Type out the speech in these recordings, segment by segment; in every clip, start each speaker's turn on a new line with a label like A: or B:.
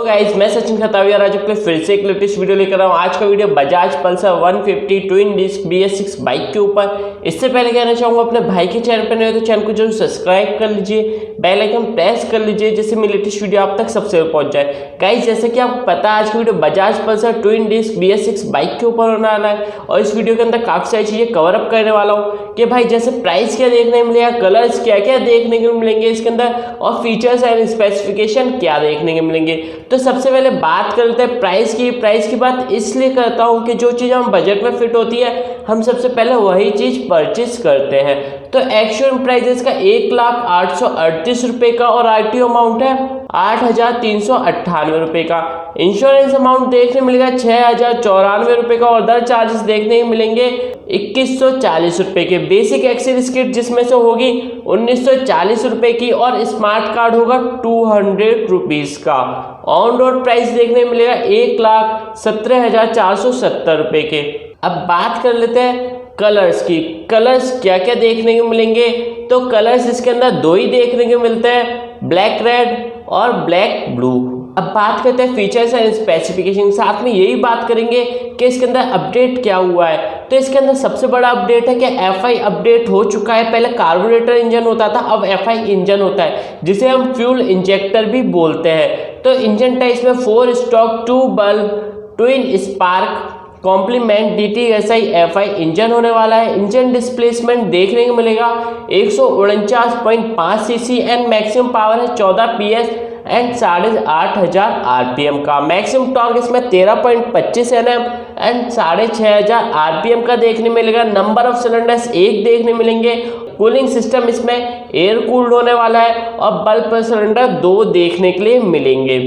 A: Guys, मैं सचिन खताविया आज आपके फिर से एक लेटेस्ट वीडियो लेकर आया हूँ। आज का video Bajaj Pulsar 150 twin disc BS6 bike के ऊपर। इससे पहले कहना चाहूँगा, अपने भाई के चैनल पर नए हो तो चैनल को जरूर सब्सक्राइब कर लीजिए, बेल आइकन प्रेस कर लीजिए, जिससे मेरी लेटेस्ट वीडियो आप तक सबसे पहले पहुँच जाए। गाइस, जैसे कि आपको पता है, आज का video Bajaj Pulsar twin disc BS6 bike के ऊपर होने वाला है और इस वीडियो के अंदर काफ़ी सारी चीज़ें कवर अप करने वाला हूँ कि भाई जैसे प्राइस क्या देखने मिलेगा, कलर्स क्या क्या देखने को मिलेंगे इसके अंदर और फीचर्स एंड स्पेसिफिकेशन क्या देखने को मिलेंगे। तो सबसे पहले बात करते हैं प्राइस की बात इसलिए करता हूँ कि जो चीज़ हम बजट में फिट होती है हम सबसे पहले वही चीज़ परचेज करते हैं। तो एक्चुअल प्राइस इसका 1,08,38 रुपये का और RTO अमाउंट है 8,398 रुपये का। इंश्योरेंस अमाउंट देखने मिलेगा 6,094 रुपये का और अदर चार्जेस देखने को मिलेंगे 2,140 रुपये के। बेसिक एक्सेसरीज किट जिसमें से होगी 1,940 रुपये की और स्मार्ट कार्ड होगा 200 रुपीज़ का। ऑन रोड प्राइस देखने को मिलेगा 1,17,470 रुपये के। अब बात कर लेते हैं कलर्स की। कलर्स क्या क्या देखने को मिलेंगे, तो कलर्स इसके अंदर दो ही देखने को मिलते हैं, ब्लैक रेड और ब्लैक ब्लू। अब बात करते हैं फीचर्स एंड स्पेसिफिकेशन, साथ में यही बात करेंगे कि इसके अंदर अपडेट क्या हुआ है। तो इसके अंदर सबसे बड़ा अपडेट है कि FI अपडेट हो चुका है। पहले कार्बोरेटर इंजन होता था, अब FI इंजन होता है, जिसे हम फ्यूल इंजेक्टर भी बोलते हैं। तो इंजन टाइप में 4 स्ट्रोक 2 बल्ब twin spark complement DTSI FI engine होने वाला है। इंजन डिस्प्लेसमेंट देखने को मिलेगा 149.5 cc एंड मैक्सिमम पावर है 14 PS एंड 8,500 RPM का। मैक्सिमम टॉर्क इसमें 13.25 Nm एंड 6,500 RPM का देखने मिलेगा। नंबर ऑफ सिलेंडर्स 1 देखने मिलेंगे। कूलिंग सिस्टम इसमें एयर कूल्ड होने वाला है और बल्ब पर सिलेंडर 2 देखने के लिए मिलेंगे।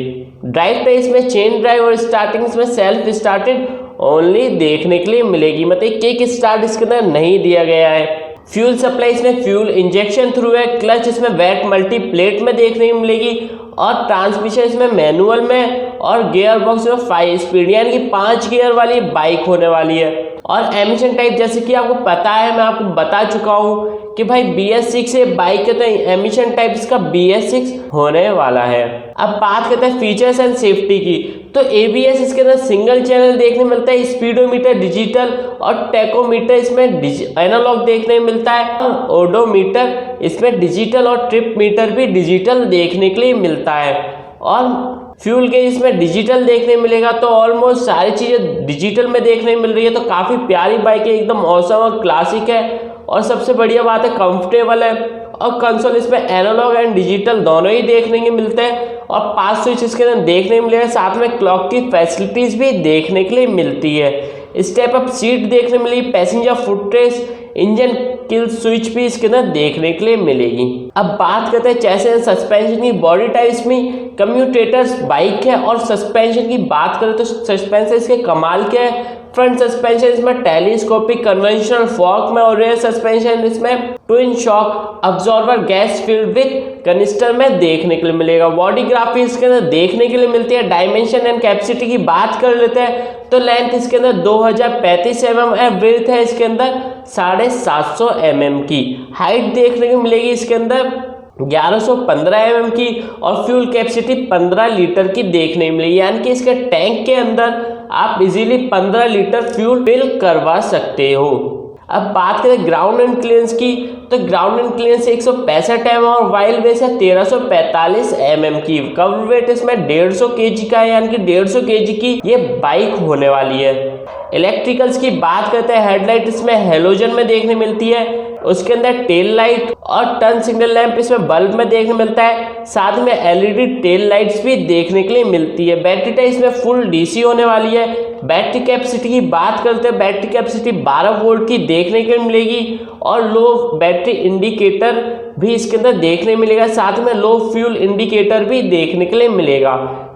A: ड्राइव पे इसमें चेन ड्राइव और स्टार्टिंग इसमें सेल्फ स्टार्टेड ओनली देखने के लिए मिलेगी, मतलब किक स्टार्ट इसके अंदर नहीं दिया गया है। फ्यूल सप्लाई इसमें फ्यूल इंजेक्शन थ्रू है। क्लच इसमें वेट मल्टी प्लेट में देखने को मिलेगी और ट्रांसमिशन इसमें मैनुअल में और गियर बॉक्स में 5 स्पीड यानी कि 5 गियर वाली बाइक होने वाली है। और एमिशन टाइप जैसे कि आपको पता है, मैं आपको बता चुका हूँ कि भाई BS6 से बाइक के तो एमिशन टाइप इसका BS6 होने वाला है। अब बात करते हैं फीचर्स एंड सेफ्टी की। तो ABS इसके अंदर सिंगल चैनल देखने मिलता है, स्पीडोमीटर डिजिटल और टेकोमीटर इसमें एनालॉग देखने मिलता है और ओडोमीटर इसमें डिजिटल और ट्रिप मीटर भी डिजिटल देखने के लिए मिलता है। और फ्यूल गेज इसमें डिजिटल देखने मिलेगा। तो ऑलमोस्ट सारी चीज़ें डिजिटल में देखने मिल रही है। तो काफ़ी प्यारी बाइक है, एकदम औसम और क्लासिक है और सबसे बढ़िया बात है कंफर्टेबल है। और कंसोल इसमें एनालॉग एंड डिजिटल दोनों ही देखने के मिलते हैं और 5 स्विच इसके अंदर देखने को मिलेगा। साथ में क्लॉक की फैसिलिटीज़ भी देखने के लिए मिलती है। स्टेप अप सीट देखने मिली, passenger footrest, engine kill switch भी इसके अंदर देखने के लिए मिलेगी। अब बात करते हैं चैसिस एंड सस्पेंशन की। बॉडी टाइप्स में कम्यूटेटर्स बाइक है और सस्पेंशन की बात करें तो सस्पेंशन इसके कमाल के है। फ्रंट सस्पेंशन इसमें टेलीस्कोपिक कन्वेंशनल फॉर्क में और रेयर सस्पेंशन इसमें twin shock absorber gas filled with canister में देखने के लिए मिलेगा। बॉडी ग्राफिक्स इसके अंदर देखने के लिए मिलती है। डायमेंशन एंड कैपेसिटी की बात कर लेते हैं तो लेंथ इसके अंदर 2035 mm है, ब्रेथ है इसके अंदर 750 mm की। हाइट देखने को मिलेगी इसके अंदर 1115 mm की और फ्यूल कैपेसिटी 15 लीटर की देखने को मिलेगी, यानी कि इसके टैंक के अंदर आप इजीली 15 लीटर फ्यूल फिल करवा सकते हो। अब बात करें ग्राउंड एंड क्लियरेंस की, तो ग्राउंड एंड क्लियरेंस 165 mm और वाइल बेस है 1345 mm की। कवर वेट इसमें 150 kg का है, यानी कि 150 kg की ये बाइक होने वाली है। इलेक्ट्रिकल्स की बात करते हैं, हेडलाइट इसमें हेलोजन में देखने मिलती है, उसके अंदर टेल लाइट और टर्न सिग्नल लैंप इसमें बल्ब में देखने मिलता है। साथ में LED टेल लाइट्स भी देखने के लिए मिलती है। बैटरी टाइप इसमें फुल DC होने वाली है। बैटरी कैपेसिटी की बात करते हैं, बैटरी कैपेसिटी 12 वोल्ट की देखने के लिए मिलेगी और लो बैटरी इंडिकेटर भी इसके अंदर देखने मिलेगा। साथ में लो फ्यूल इंडिकेटर भी देखने के लिए मिलेगा।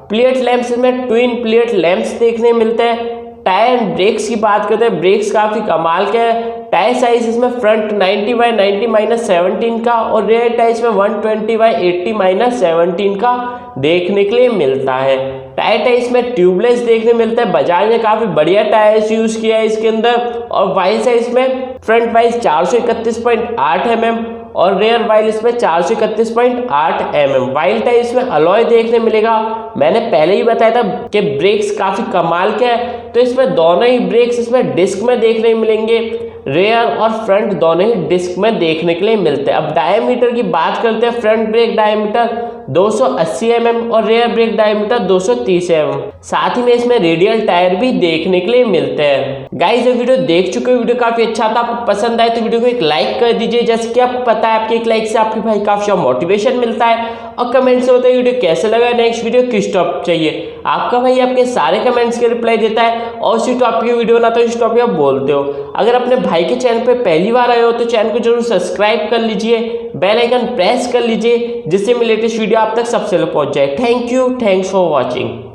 A: प्लेट लैंप्स में ट्विन प्लेट लैंप्स देखने मिलते हैं। टायर एंड ब्रेक्स की बात करते हैं, ब्रेक्स काफ़ी कमाल के हैं। टायर साइज इसमें फ्रंट 90/90 -17 का और रेयर टायर इसमें 120/80 -17 का देखने के लिए मिलता है। टायर टाइस में ट्यूबलेस देखने मिलता है। बजाज ने काफ़ी बढ़िया टायर्स यूज़ किया है इसके अंदर। और वाइज साइज में फ्रंट वाइज 431.8 mm और रेयर वाइल इसमें 431.8 mm। वाइल टाइप इसमें अलॉय देखने मिलेगा। मैंने पहले ही बताया था कि ब्रेक्स काफ़ी कमाल के हैं, तो इसमें दोनों ही ब्रेक्स इसमें डिस्क में देखने मिलेंगे। रेयर और फ्रंट दोनों ही डिस्क में देखने के लिए मिलते हैं। अब डायमीटर की बात करते हैं। फ्रंट ब्रेक डायमीटर 280 mm और रेयर ब्रेक डायमीटर 230 mm। साथ ही में इसमें रेडियल टायर भी देखने के लिए मिलते हैं। गाइस ये वीडियो देख चुके हो, वीडियो काफी अच्छा था, आपको पसंद आए तो वीडियो को एक लाइक कर दीजिए। जैसे कि आपको पता है आपके एक लाइक से आपके भाई काफी मोटिवेशन मिलता है। और कमेंट से होता है वीडियो कैसे लगा, नेक्स्ट वीडियो किस टॉपिक चाहिए। आपका भाई आपके सारे कमेंट्स के रिप्लाई देता है और उसी टॉपिक की वीडियो बनाता है, उस टॉपिक आप बोलते हो। अगर अपने भाई के चैनल पे पहली बार आए हो तो चैनल को जरूर सब्सक्राइब कर लीजिए, बेल आइकन प्रेस कर लीजिए, जिससे मेरी लेटेस्ट वीडियो आप तक सबसे पहले पहुंच जाए। Thank you, thanks for watching.